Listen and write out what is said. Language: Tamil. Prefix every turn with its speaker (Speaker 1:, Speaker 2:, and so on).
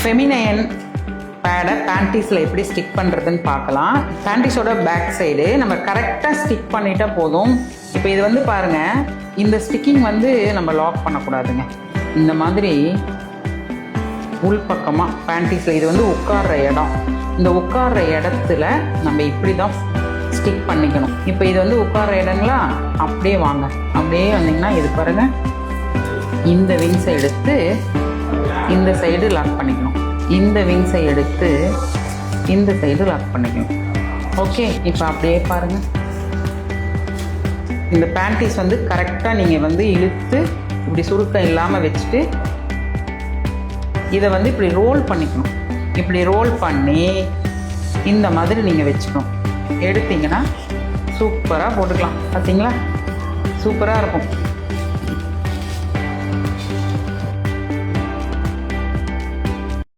Speaker 1: ஃபெமினைன் பேடை பேண்டீஸில் எப்படி ஸ்டிக் பண்ணுறதுன்னு பார்க்கலாம். பேண்டீஸோட பேக் சைடு நம்ம கரெக்டாக ஸ்டிக் பண்ணிட்டா போதும். இப்போ இது வந்து பாருங்கள், இந்த ஸ்டிக்கிங் வந்து நம்ம லாக் பண்ணக்கூடாதுங்க. இந்த மாதிரி உள்பக்கமாக பேண்டீஸில் இது வந்து உட்கார்ற இடம், இந்த உட்கார்ற இடத்துல நம்ம இப்படி தான் ஸ்டிக் பண்ணிக்கணும். இப்போ இது வந்து உட்கார்ற இடங்களா, அப்படியே வாங்க, அப்படியே வந்தீங்கன்னா இது பாருங்கள், இந்த விங்ஸை எடுத்து இந்த சைடு லாக் பண்ணிக்கணும், இந்த விங்ஸை எடுத்து இந்த சைடு லாக் பண்ணிக்கணும். ஓகே, இப்போ அப்படியே பாருங்கள், இந்த பேண்டீஸ் வந்து கரெக்டாக நீங்கள் வந்து இழுத்து இப்படி சுருக்கம் இல்லாமல் வச்சுட்டு இதை வந்து இப்படி ரோல் பண்ணிக்கணும். இப்படி ரோல் பண்ணி இந்த மாதிரி நீங்கள் வச்சுக்கணும். எடுத்தீங்கன்னா சூப்பராக போட்டுக்கலாம். பார்த்தீங்களா, சூப்பராக இருக்கும்.